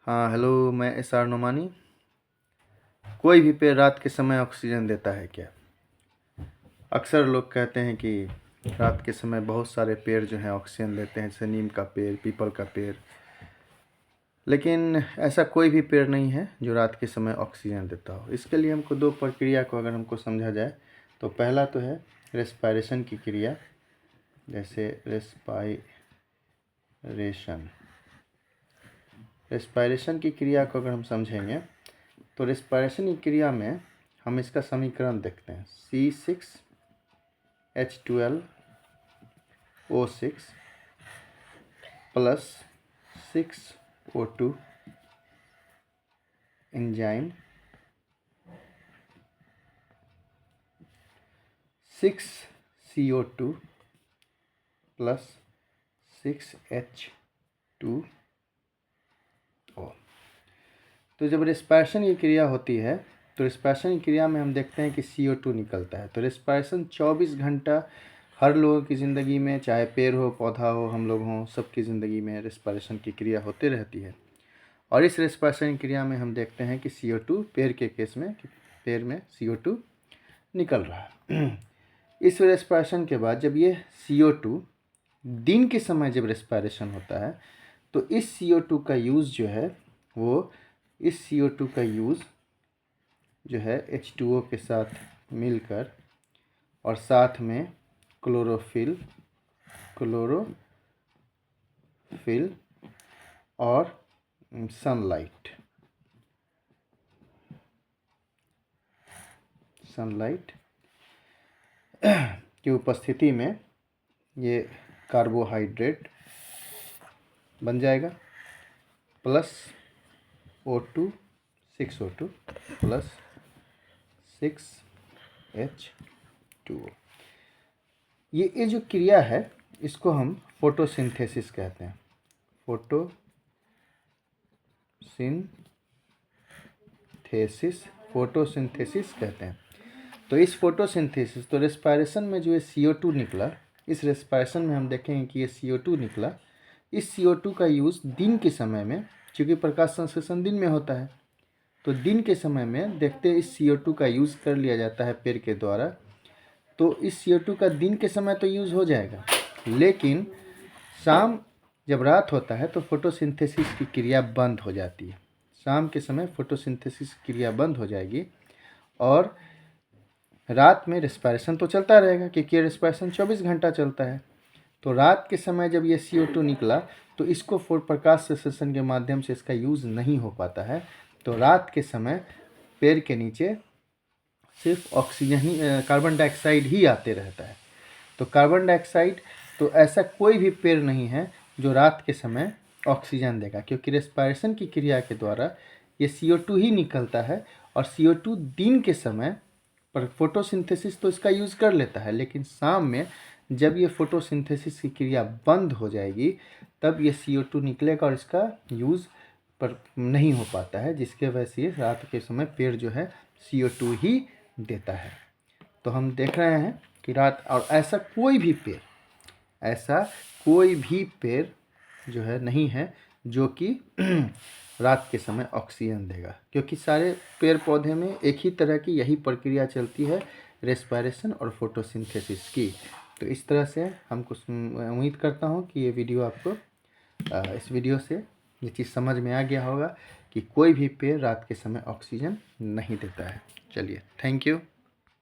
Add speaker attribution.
Speaker 1: हाँ हेलो, मैं एस.आर. नोमानी। कोई भी पेड़ रात के समय ऑक्सीजन देता है क्या? अक्सर लोग कहते हैं कि रात के समय बहुत सारे पेड़ जो हैं ऑक्सीजन देते हैं, जैसे नीम का पेड़, पीपल का पेड़। लेकिन ऐसा कोई भी पेड़ नहीं है जो रात के समय ऑक्सीजन देता हो। इसके लिए हमको दो प्रक्रिया को अगर हमको समझा जाए तो पहला तो है रेस्पायरेशन की क्रिया, जैसे रेस्पायरेशन की क्रिया को अगर हम समझेंगे तो रेस्पायरेशन की क्रिया में हम इसका समीकरण देखते हैं C6H12O6 plus 6O2 enzyme 6CO2 plus 6H2O। तो जब रेस्पायरेशन की क्रिया होती है तो रेस्पायरेशन की क्रिया में हम देखते हैं कि CO2 निकलता है। तो रेस्पायरेशन 24 घंटा हर लोगों की ज़िंदगी में, चाहे पेड़ हो, पौधा हो, हम लोग हों, सबकी ज़िंदगी में रेस्पायरेशन की क्रिया होती रहती है। और इस रेस्पायरेशन की क्रिया में हम देखते हैं कि CO2 पेड़ के केस में कि पेड़ में CO2 निकल रहा है। इस रेस्पायरेशन के बाद जब ये CO2 दिन के समय जब रेस्पायरेशन होता है तो इस CO2 का यूज़ जो है वो इस CO2 का यूज़ जो है H2O के साथ मिलकर और साथ में क्लोरोफिल और सनलाइट की उपस्थिति में ये कार्बोहाइड्रेट बन जाएगा plus O2 6O2 plus 6H2O। ये जो क्रिया है इसको हम फोटोसिंथेसिस कहते हैं। फोटोसिंथेसिस कहते हैं। तो इस फोटोसिंथेसिस तो रेस्पायरेशन में जो ये CO2 निकला, इस रेस्पायरेशन में हम देखेंगे कि ये CO2 निकला। इस CO2 का यूज़ दिन के समय में, क्योंकि प्रकाश संश्लेषण दिन में होता है, तो दिन के समय में देखते इस CO2 का यूज़ कर लिया जाता है पेड़ के द्वारा। तो इस CO2 का दिन के समय तो यूज़ हो जाएगा, लेकिन शाम जब रात होता है तो फोटोसिंथेसिस की क्रिया बंद हो जाती है। शाम के समय फोटोसिंथेसिस की क्रिया बंद हो जाएगी और रात में रेस्पायरेशन तो चलता रहेगा, क्योंकि रेस्पायरेशन 24 घंटा चलता है। तो रात के समय जब ये CO2 निकला तो इसको प्रकाश संश्लेषण के माध्यम से इसका यूज़ नहीं हो पाता है। तो रात के समय पेड़ के नीचे सिर्फ ऑक्सीजन ही, कार्बन डाइऑक्साइड ही आते रहता है। तो कार्बन डाइऑक्साइड, तो ऐसा कोई भी पेड़ नहीं है जो रात के समय ऑक्सीजन देगा, क्योंकि रेस्पायरेशन की क्रिया के द्वारा ये CO2 ही निकलता है। और CO2 दिन के समय पर फोटोसिंथेसिस तो इसका यूज़ कर लेता है, लेकिन शाम में जब ये फोटोसिंथेसिस की क्रिया बंद हो जाएगी तब ये CO2 निकलेगा और इसका यूज़ पर नहीं हो पाता है, जिसके वजह से रात के समय पेड़ जो है CO2 ही देता है। तो हम देख रहे हैं कि रात, और ऐसा कोई भी पेड़ जो है नहीं है जो कि रात के समय ऑक्सीजन देगा, क्योंकि सारे पेड़ पौधे में एक ही तरह की यही प्रक्रिया चलती है, रेस्पायरेशन और फोटोसिंथेसिस की। तो इस तरह से हमको उम्मीद करता हूँ कि ये वीडियो आपको इस वीडियो से ये चीज़ समझ में आ गया होगा कि कोई भी पेड़ रात के समय ऑक्सीजन नहीं देता है। चलिए, थैंक यू।